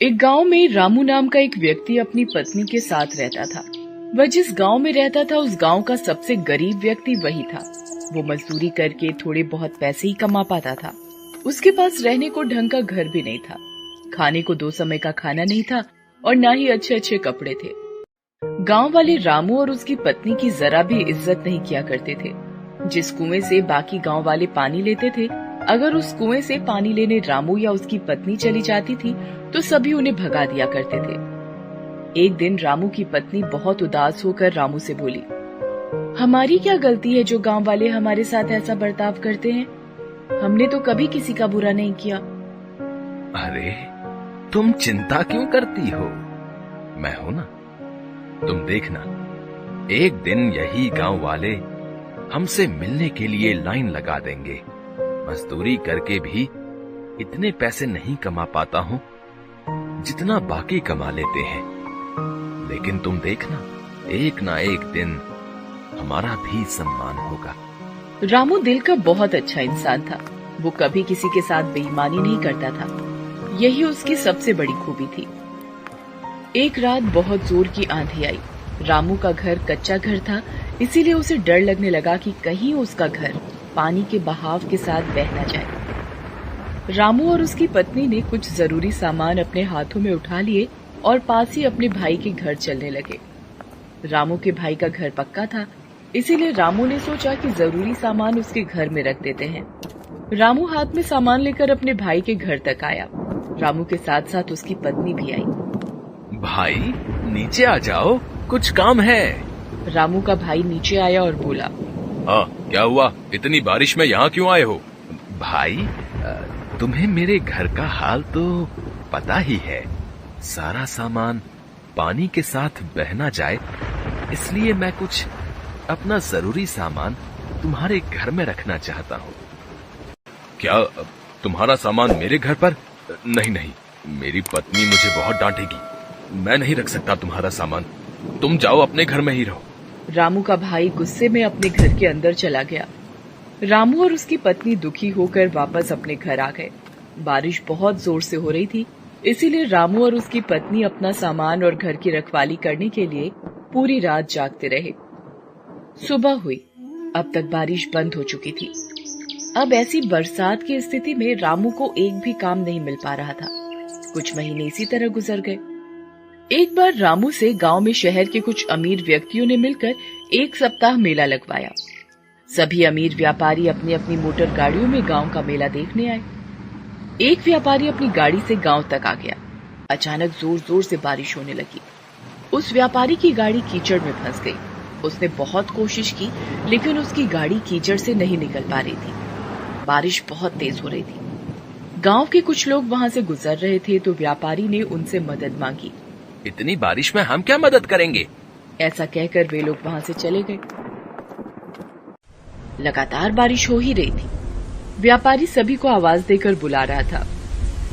एक गांव में रामू नाम का एक व्यक्ति अपनी पत्नी के साथ रहता था। वह जिस गांव में रहता था उस गांव का सबसे गरीब व्यक्ति वही था। वो मजदूरी करके थोड़े बहुत पैसे ही कमा पाता था। उसके पास रहने को ढंग का घर भी नहीं था, खाने को 2 समय का खाना नहीं था और ना ही अच्छे अच्छे कपड़े थे। गांव वाले रामू और उसकी पत्नी की जरा भी इज्जत नहीं किया करते थे। जिस कुएं से बाकी गांव वाले पानी लेते थे, अगर उस कुएं से पानी लेने रामू या उसकी पत्नी चली जाती थी तो सभी उन्हें भगा दिया करते थे। एक दिन रामू की पत्नी बहुत उदास होकर रामू से बोली, हमारी क्या गलती है जो गांव वाले हमारे साथ ऐसा बर्ताव करते हैं? हमने तो कभी किसी का बुरा नहीं किया। अरे तुम चिंता क्यों करती हो? मैं हूं ना। तुम देखना, एक दिन यही गांव वाले हमसे मिलने के लिए लाइन लगा देंगे। मजदूरी करके भी इतने पैसे नहीं कमा पाता हूं जितना बाकी कमा लेते हैं, लेकिन तुम देखना, एक ना एक दिन हमारा भी सम्मान होगा। रामू दिल का बहुत अच्छा इंसान था। वो कभी किसी के साथ बेईमानी नहीं करता था। यही उसकी सबसे बड़ी खूबी थी। एक रात बहुत जोर की आंधी आई। रामू का घर कच्चा घर था, इसीलिए उसे डर लगने लगा कि कहीं उसका घर पानी के बहाव के साथ बह न जाए। रामू और उसकी पत्नी ने कुछ जरूरी सामान अपने हाथों में उठा लिए और पास ही अपने भाई के घर चलने लगे। रामू के भाई का घर पक्का था, इसीलिए रामू ने सोचा कि जरूरी सामान उसके घर में रख देते हैं। रामू हाथ में सामान लेकर अपने भाई के घर तक आया। रामू के साथ साथ उसकी पत्नी भी आई। भाई नीचे आ जाओ, कुछ काम है। रामू का भाई नीचे आया और बोला, हाँ क्या हुआ? इतनी बारिश में यहाँ क्यों आए हो? भाई तुम्हें मेरे घर का हाल तो पता ही है। सारा सामान पानी के साथ बह ना जाए, इसलिए मैं कुछ अपना जरूरी सामान तुम्हारे घर में रखना चाहता हूँ। क्या तुम्हारा सामान मेरे घर पर? नहीं नहीं, मेरी पत्नी मुझे बहुत डांटेगी। मैं नहीं रख सकता तुम्हारा सामान। तुम जाओ, अपने घर में ही रहो। रामू का भाई गुस्से में अपने घर के अंदर चला गया। रामू और उसकी पत्नी दुखी होकर वापस अपने घर आ गए। बारिश बहुत जोर से हो रही थी, इसीलिए रामू और उसकी पत्नी अपना सामान और घर की रखवाली करने के लिए पूरी रात जागते रहे। सुबह हुई, अब तक बारिश बंद हो चुकी थी। अब ऐसी बरसात की स्थिति में रामू को एक भी काम नहीं मिल पा रहा था। कुछ महीने इसी तरह गुजर गए। एक बार रामू से गांव में शहर के कुछ अमीर व्यक्तियों ने मिलकर 1 सप्ताह मेला लगवाया। सभी अमीर व्यापारी अपनी अपनी मोटर गाड़ियों में गांव का मेला देखने आए। एक व्यापारी अपनी गाड़ी से गांव तक आ गया। अचानक जोर जोर से बारिश होने लगी। उस व्यापारी की गाड़ी कीचड़ में फंस गई। उसने बहुत कोशिश की, लेकिन उसकी गाड़ी कीचड़ से नहीं निकल पा रही थी। बारिश बहुत तेज हो रही थी। गांव के कुछ लोग वहां से गुजर रहे थे तो व्यापारी ने उनसे मदद मांगी। इतनी बारिश में हम क्या मदद करेंगे? ऐसा कहकर वे लोग वहां से चले गए। लगातार बारिश हो ही रही थी। व्यापारी सभी को आवाज देकर बुला रहा था,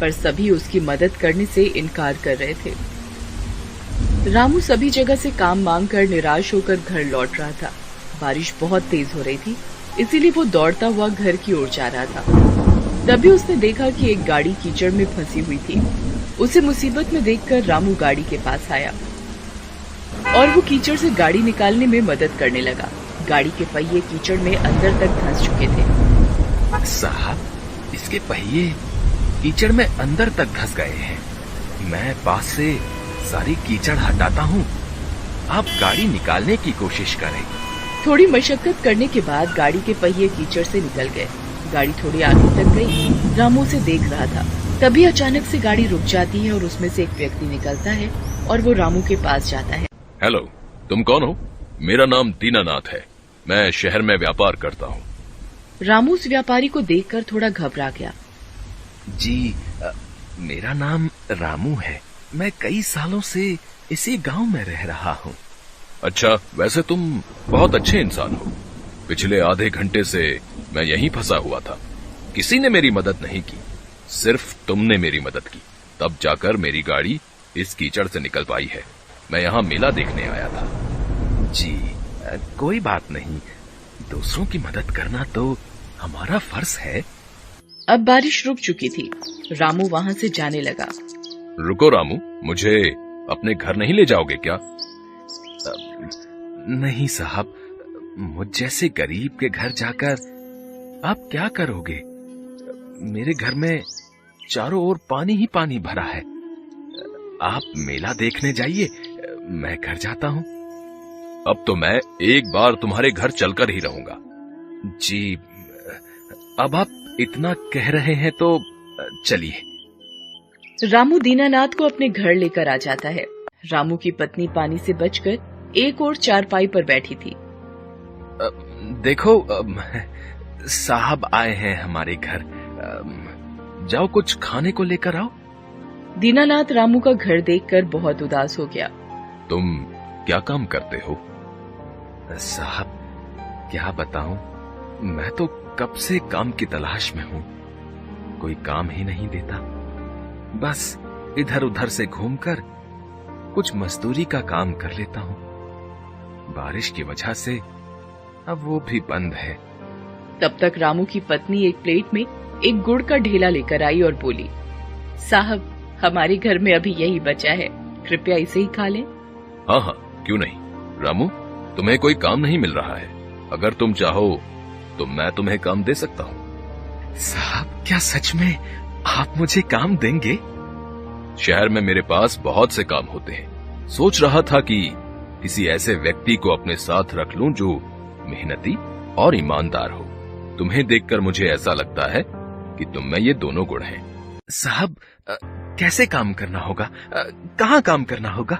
पर सभी उसकी मदद करने से इनकार कर रहे थे। रामू सभी जगह से काम मांग कर निराश होकर घर लौट रहा था। बारिश बहुत तेज हो रही थी, इसीलिए वो दौड़ता हुआ घर की ओर जा रहा था। तभी उसने देखा कि एक गाड़ी कीचड़ में फंसी हुई थी। उसे मुसीबत में देखकर रामू गाड़ी के पास आया और वो कीचड़ से गाड़ी निकालने में मदद करने लगा। गाड़ी के पहिए कीचड़ में अंदर तक धंस चुके थे। साहब, इसके पहिए कीचड़ में अंदर तक धंस गए हैं। मैं पास से सारी कीचड़ हटाता हूँ, आप गाड़ी निकालने की कोशिश करें। थोड़ी मशक्कत करने के बाद गाड़ी के पहिए कीचड़ से निकल गए। गाड़ी थोड़ी आगे तक गई। रामू उसे देख रहा था। तभी अचानक से गाड़ी रुक जाती है और उसमें से एक व्यक्ति निकलता है और वो रामू के पास जाता है। हेलो, तुम कौन हो? मेरा नाम दीनानाथ है, मैं शहर में व्यापार करता हूँ। रामू उस व्यापारी को देखकर थोड़ा घबरा गया। जी, मेरा नाम रामू है। मैं कई सालों से इसी गांव में रह रहा हूँ। अच्छा, वैसे तुम बहुत अच्छे इंसान हो। पिछले आधे घंटे से मैं यहीं फंसा हुआ था। किसी ने मेरी मदद नहीं की, सिर्फ तुमने मेरी मदद की, तब जाकर मेरी गाड़ी इस कीचड़ से निकल पाई है। मैं यहाँ मेला देखने आया था। जी, कोई बात नहीं, दूसरों की मदद करना तो हमारा फर्ज है। अब बारिश रुक चुकी थी। रामू वहां से जाने लगा। रुको रामू, मुझे अपने घर नहीं ले जाओगे क्या? नहीं साहब, मुझ जैसे गरीब के घर जाकर आप क्या करोगे? मेरे घर में चारों ओर पानी ही पानी भरा है। आप मेला देखने जाइए, मैं घर जाता हूं। अब तो मैं एक बार तुम्हारे घर चलकर ही रहूंगा। जी, अब आप इतना कह रहे हैं तो चलिए। रामू दीनानाथ को अपने घर लेकर आ जाता है। रामू की पत्नी पानी से बचकर एक और चारपाई पर बैठी थी। देखो, साहब आए हैं हमारे घर, जाओ कुछ खाने को लेकर आओ। दीनानाथ रामू का घर देखकर बहुत उदास हो गया। तुम क्या काम करते हो? साहब, क्या बताऊं, मैं तो कब से काम की तलाश में हूं, कोई काम ही नहीं देता। बस इधर उधर से घूमकर कुछ मजदूरी का काम कर लेता हूं। बारिश की वजह से अब वो भी बंद है। तब तक रामू की पत्नी एक प्लेट में एक गुड़ का ढेला लेकर आई और बोली, साहब, हमारे घर में अभी यही बचा है, कृपया इसे ही खा लें। हाँ हाँ, क्यों नहीं। रामू, तुम्हें कोई काम नहीं मिल रहा है, अगर तुम चाहो तो मैं तुम्हें काम दे सकता हूँ। साहब, क्या सच में आप मुझे काम देंगे? शहर में मेरे पास बहुत से काम होते हैं। सोच रहा था कि किसी ऐसे व्यक्ति को अपने साथ रख लूं जो मेहनती और ईमानदार हो। तुम्हें देखकर मुझे ऐसा लगता है कि तुम में ये दोनों गुण हैं। साहब, कैसे काम करना होगा? कहाँ काम करना होगा?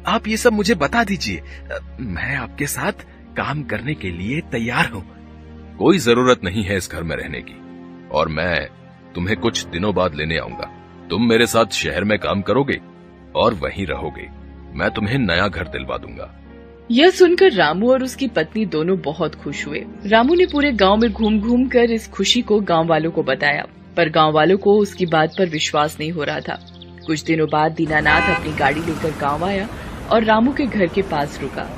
आप ये सब मुझे बता दीजिए, मैं आपके साथ काम करने के लिए तैयार हूँ। कोई जरूरत नहीं है इस घर में रहने की, और मैं तुम्हें कुछ दिनों बाद लेने आऊंगा। तुम मेरे साथ शहर में काम करोगे और वहीं रहोगे। मैं तुम्हें नया घर दिलवा दूंगा। यह सुनकर रामू और उसकी पत्नी दोनों बहुत खुश हुए। रामू ने पूरे गांव में घूम घूम कर इस खुशी को गांव वालों को बताया, पर गांव वालों को उसकी बात पर विश्वास नहीं हो रहा था। कुछ दिनों बाद दीनानाथ अपनी गाड़ी लेकर गांव आया और रामू के घर के पास रुका।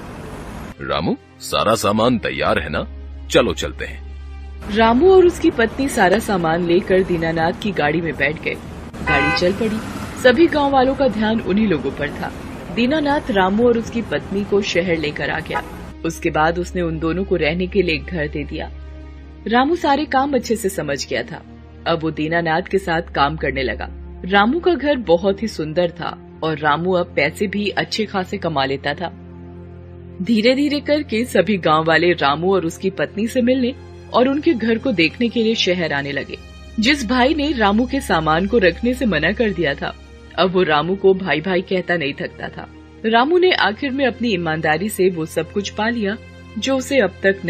रामू, सारा सामान तैयार है ना? चलो चलते हैं। रामू और उसकी पत्नी सारा सामान लेकर दीनानाथ की गाड़ी में बैठ गए। गाड़ी चल पड़ी। सभी गांव वालों का ध्यान उन्हीं लोगों पर था। दीनानाथ रामू और उसकी पत्नी को शहर लेकर आ गया। उसके बाद उसने उन दोनों को रहने के लिए एक घर दे दिया। रामू सारे काम अच्छे से समझ गया था। अब वो दीनानाथ के साथ काम करने लगा। रामू का घर बहुत ही सुंदर था और रामू अब पैसे भी अच्छे खासे कमा लेता था। धीरे धीरे करके सभी गांव वाले रामू और उसकी पत्नी से मिलने और उनके घर को देखने के लिए शहर आने लगे। जिस भाई ने रामू के सामान को रखने से मना कर दिया था, अब वो रामू को भाई भाई कहता नहीं थकता था। रामू ने आखिर में अपनी ईमानदारी से वो सब कुछ पा लिया जो उसे अब तक नहीं